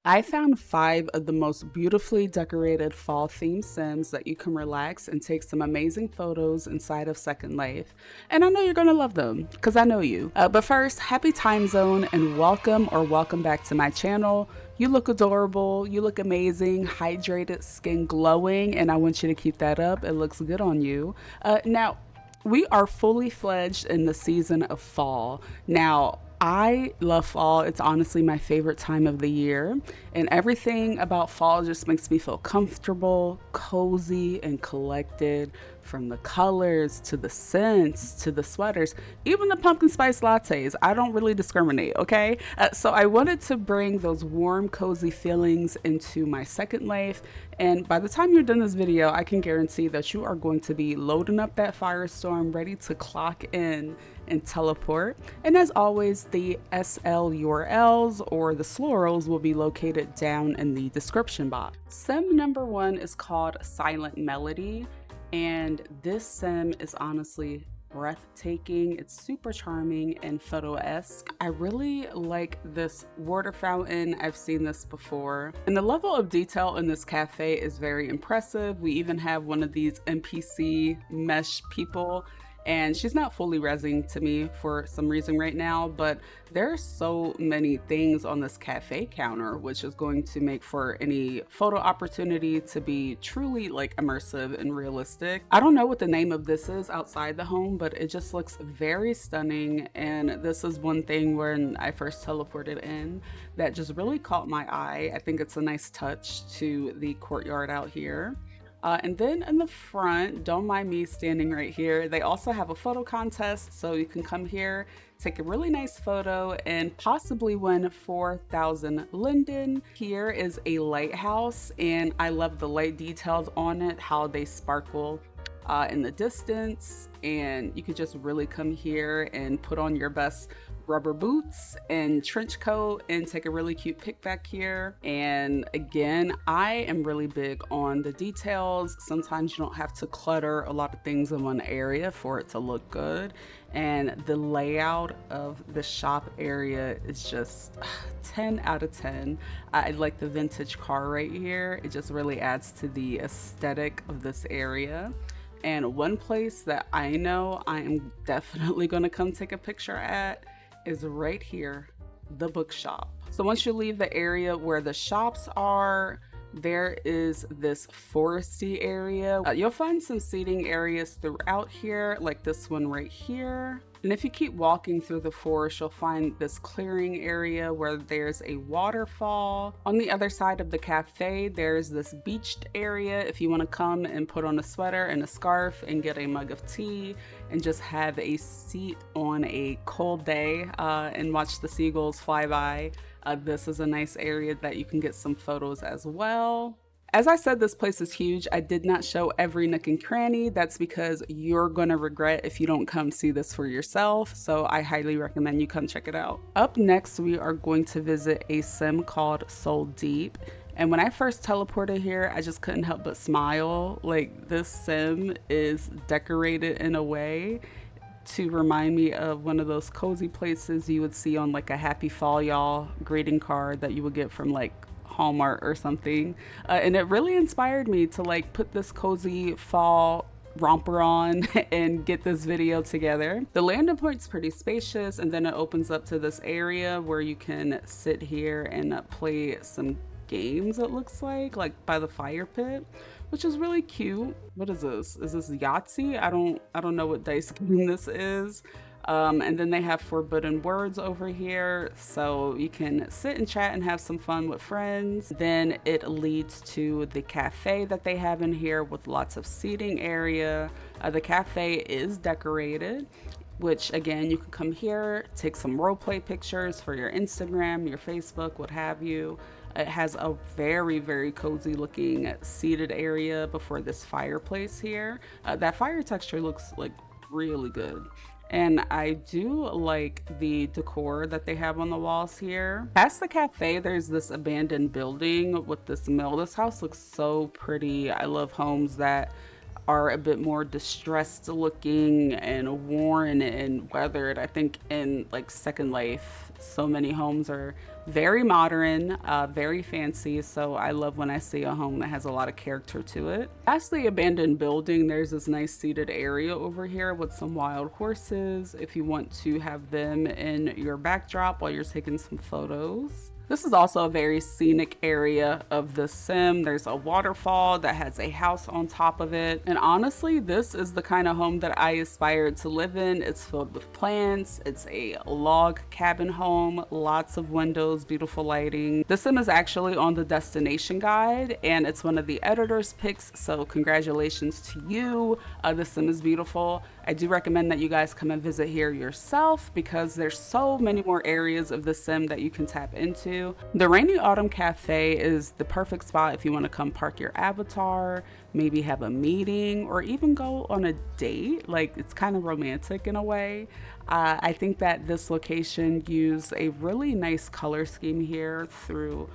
I found 5 of the most beautifully decorated fall themed Sims that you can relax and take some amazing photos inside of Second Life. And I know you're gonna love them, because I know you. But first, happy time zone and welcome back to my channel. You look adorable, you look amazing, hydrated, skin glowing, and I want you to keep that up. It looks good on you. Now, we are fully fledged in the season of fall. Now, I love fall. It's honestly my favorite time of the year. And everything about fall just makes me feel comfortable, cozy, and collected. From the colors to the scents to the sweaters, even the pumpkin spice lattes. I don't really discriminate, okay? So I wanted to bring those warm, cozy feelings into my Second Life. And by the time you're done this video, I can guarantee that you are going to be loading up that firestorm, ready to clock in and teleport. And as always, the SL URLs or the slurls will be located down in the description box. Sim number 1 is called Silent Melody, and this sim is honestly breathtaking. It's super charming and photo-esque. I really like this water fountain. I've seen this before. And the level of detail in this cafe is very impressive. We even have one of these NPC mesh people, and she's not fully rezzing to me for some reason right now, but there are so many things on this cafe counter, which is going to make for any photo opportunity to be truly like immersive and realistic. I don't know what the name of this is outside the home, but it just looks very stunning. And this is one thing when I first teleported in that just really caught my eye. I think it's a nice touch to the courtyard out here. And then in the front, don't mind me standing right here, they also have a photo contest, so you can come here, take a really nice photo, and possibly win 4,000 linden. Here is a lighthouse, and I love the light details on it, how they sparkle in the distance. And you could just really come here and put on your best rubber boots and trench coat and take a really cute pic back here. And again, I am really big on the details. Sometimes you don't have to clutter a lot of things in one area for it to look good. And the layout of the shop area is just 10 out of 10. I like the vintage car right here. It just really adds to the aesthetic of this area. And one place that I know I am definitely gonna come take a picture at is right here, the bookshop. So once you leave the area where the shops are, there is this foresty area. You'll find some seating areas throughout here, like this one right here. And if you keep walking through the forest, you'll find this clearing area where there's a waterfall. On the other side of the cafe, there's this beached area if you want to come and put on a sweater and a scarf and get a mug of tea and just have a seat on a cold day and watch the seagulls fly by. This is a nice area that you can get some photos as well. As I said, this place is huge. I did not show every nook and cranny. That's because you're gonna regret if you don't come see this for yourself. So I highly recommend you come check it out. Up next, we are going to visit a sim called Soul Deep. And when I first teleported here, I just couldn't help but smile. Like, this sim is decorated in a way to remind me of one of those cozy places you would see on like a happy fall y'all greeting card that you would get from like Hallmark or something. And it really inspired me to like put this cozy fall romper on and get this video together. The landing point's pretty spacious, and then it opens up to this area where you can sit here and play some games, it looks like by the fire pit, which is really cute. What is this? Is this Yahtzee? I don't know what dice game this is. And then they have forbidden words over here, so you can sit and chat and have some fun with friends. Then it leads to the cafe that they have in here with lots of seating area. The cafe is decorated, which again, you can come here, take some roleplay pictures for your Instagram, your Facebook, what have you. It has a very, very cozy looking seated area before this fireplace here. That fire texture looks like really good. And I do like the decor that they have on the walls here. Past the cafe, there's this abandoned building with this mill. This house looks so pretty. I love homes that are a bit more distressed looking and worn and weathered. I think in like Second Life, so many homes are Very modern, very fancy. So I love when I see a home that has a lot of character to it. Past the abandoned building, there's this nice seated area over here with some wild horses if you want to have them in your backdrop while you're taking some photos. This is also a very scenic area of the sim. There's a waterfall that has a house on top of it. And honestly, this is the kind of home that I aspired to live in. It's filled with plants. It's a log cabin home, lots of windows, beautiful lighting. The sim is actually on the destination guide and it's one of the editor's picks. So congratulations to you. The sim is beautiful. I do recommend that you guys come and visit here yourself because there's so many more areas of the sim that you can tap into. The Rainy Autumn Cafe is the perfect spot if you want to come park your avatar, maybe have a meeting, or even go on a date. Like, it's kind of romantic in a way. I think that this location used a really nice color scheme here through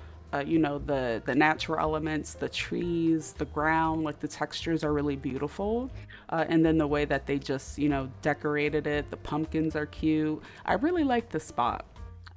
you know, the natural elements, the trees, the ground, like the textures are really beautiful. And then the way that they just, you know, decorated it, the pumpkins are cute. I really like the spot.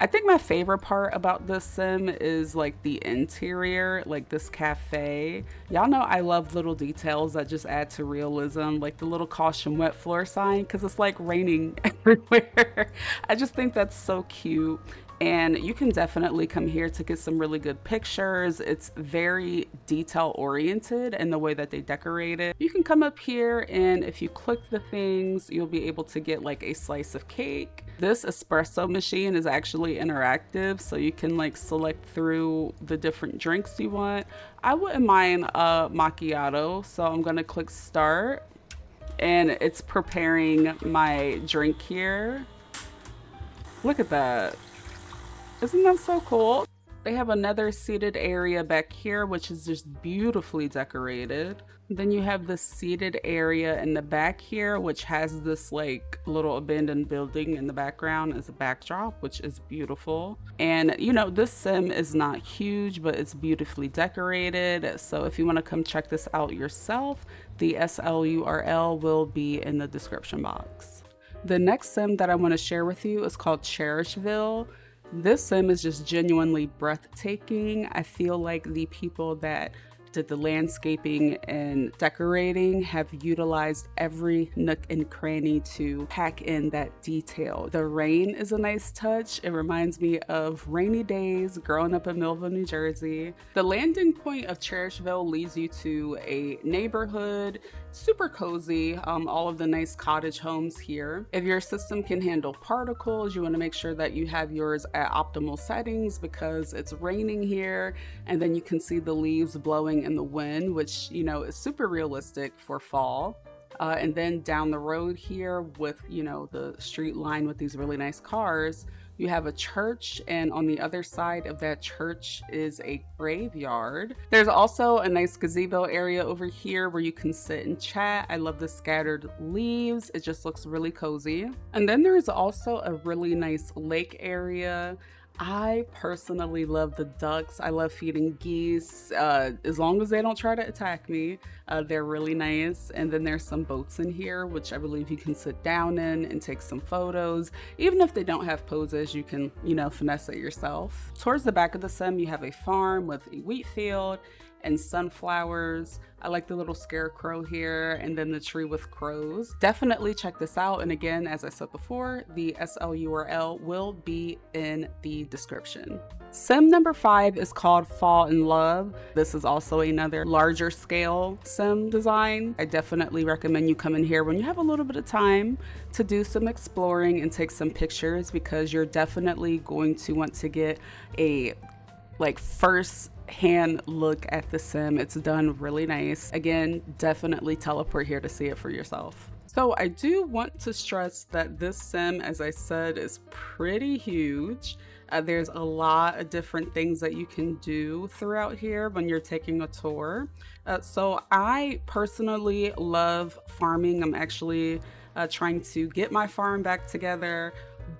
I think my favorite part about this sim is like the interior, like this cafe. Y'all know I love little details that just add to realism, like the little caution wet floor sign, because it's like raining everywhere. I just think that's so cute. And you can definitely come here to get some really good pictures. It's very detail oriented in the way that they decorate it. You can come up here and if you click the things, you'll be able to get like a slice of cake. This espresso machine is actually interactive, so you can like select through the different drinks you want. I wouldn't mind a macchiato, so I'm gonna click start and it's preparing my drink here. Look at that. Isn't that so cool? They have another seated area back here, which is just beautifully decorated. Then you have the seated area in the back here, which has this like little abandoned building in the background as a backdrop, which is beautiful. And you know, this sim is not huge, but it's beautifully decorated. So if you want to come check this out yourself, the SLURL will be in the description box. The next sim that I want to share with you is called 𝐻𝒶𝓅𝓅𝓎. This sim is just genuinely breathtaking. I feel like the people that did the landscaping and decorating have utilized every nook and cranny to pack in that detail. The rain is a nice touch. It reminds me of rainy days growing up in Millville, New Jersey. The landing point of 𝐻𝒶𝓅𝓅𝓎 leads you to a neighborhood, super cozy, all of the nice cottage homes here. If your system can handle particles, you want to make sure that you have yours at optimal settings because it's raining here, and then you can see the leaves blowing in the wind, which, you know, is super realistic for fall. And then down the road here with, you know, the street lined with these really nice cars, you have a church, and on the other side of that church is a graveyard. There's also a nice gazebo area over here where you can sit and chat. I love the scattered leaves. It just looks really cozy. And then there's also a really nice lake area. I personally love the ducks. I love feeding geese, as long as they don't try to attack me. They're really nice. And then there's some boats in here, which I believe you can sit down in and take some photos. Even if they don't have poses, you can, you know, finesse it yourself. Towards the back of the sim, you have a farm with a wheat field and sunflowers. I like the little scarecrow here and then the tree with crows. Definitely check this out. And again, as I said before, the SLURL will be in the description. Sim number 5 is called Fall in Love. This is also another larger scale sim design. I definitely recommend you come in here when you have a little bit of time to do some exploring and take some pictures because you're definitely going to want to get a like first hand look at the sim. It's done really nice. Again, definitely teleport here to see it for yourself. So I do want to stress that this sim, as I said, is pretty huge. There's a lot of different things that you can do throughout here when you're taking a tour. So I personally love farming. I'm actually trying to get my farm back together.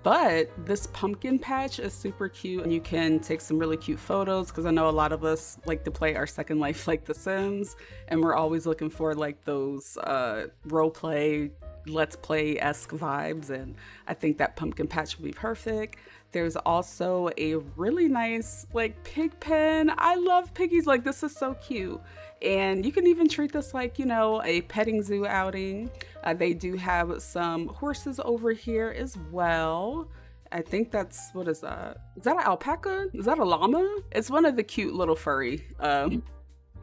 But this pumpkin patch is super cute and you can take some really cute photos because I know a lot of us like to play our second life like The Sims and we're always looking for like those role play, let's play-esque vibes, and I think that pumpkin patch would be perfect. There's also a really nice like pig pen. I love piggies. Like, this is so cute. And you can even treat this like, you know, a petting zoo outing. They do have some horses over here as well. I think that's, what is that? Is that an alpaca? Is that a llama? It's one of the cute little furry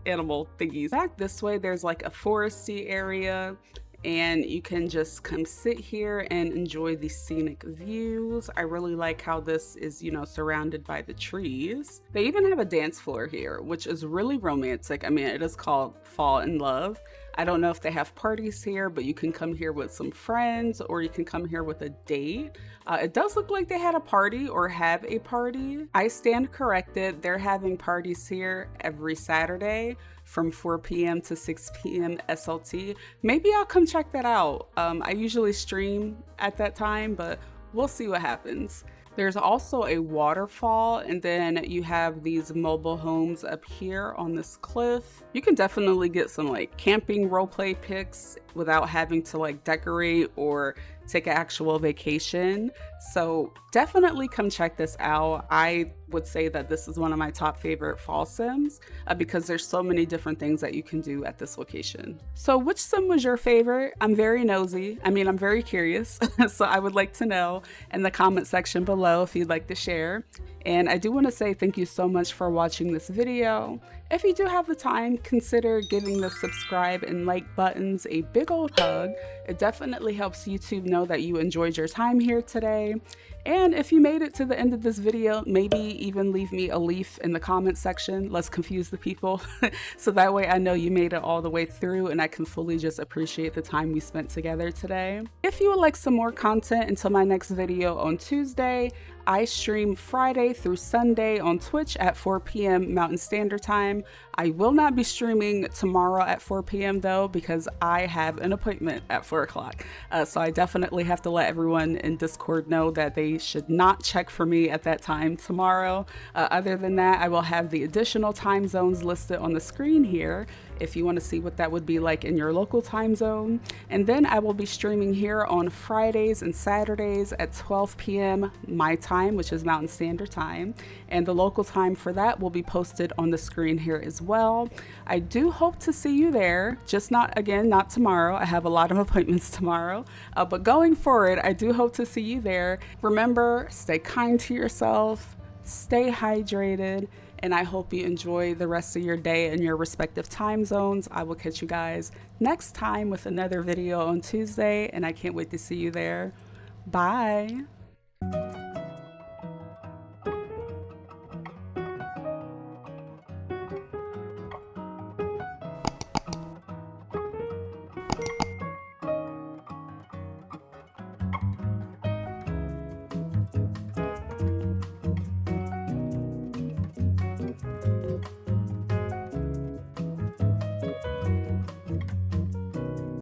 animal thingies. Back this way, there's like a foresty area, and you can just come sit here and enjoy the scenic views. I really like how this is, you know, surrounded by the trees. They even have a dance floor here, which is really romantic. I mean, it is called Fall in Love. I don't know if they have parties here, but you can come here with some friends, or you can come here with a date. It does look like they had a party or have a party. I stand corrected. They're having parties here every Saturday from 4 p.m. to 6 p.m. SLT. Maybe I'll come check that out. I usually stream at that time, but we'll see what happens. There's also a waterfall, and then you have these mobile homes up here on this cliff. You can definitely get some like camping roleplay pics without having to like decorate or take an actual vacation. So definitely come check this out. I would say that this is one of my top favorite fall sims because there's so many different things that you can do at this location. So which sim was your favorite? I'm very nosy. I mean, I'm very curious. So I would like to know in the comment section below if you'd like to share. And I do want to say thank you so much for watching this video. If you do have the time, consider giving the subscribe and like buttons a big old hug. It definitely helps YouTube know that you enjoyed your time here today. And if you made it to the end of this video, maybe even leave me a leaf in the comment section. Let's confuse the people. So that way I know you made it all the way through and I can fully just appreciate the time we spent together today. If you would like some more content until my next video on Tuesday, I stream Friday through Sunday on Twitch at 4 p.m. Mountain Standard Time. I will not be streaming tomorrow at 4 p.m. though, because I have an appointment at 4 o'clock. So I definitely have to let everyone in Discord know that they should not check for me at that time tomorrow. Other than that, I will have the additional time zones listed on the screen here if you want to see what that would be like in your local time zone. And then I will be streaming here on Fridays and Saturdays at 12 p.m. my time, which is Mountain Standard Time. And the local time for that will be posted on the screen here as well. I do hope to see you there, just not tomorrow. I have a lot of appointments tomorrow, but going forward, I do hope to see you there. Remember, stay kind to yourself, stay hydrated, and I hope you enjoy the rest of your day in your respective time zones. I will catch you guys next time with another video on Tuesday, and I can't wait to see you there. Bye.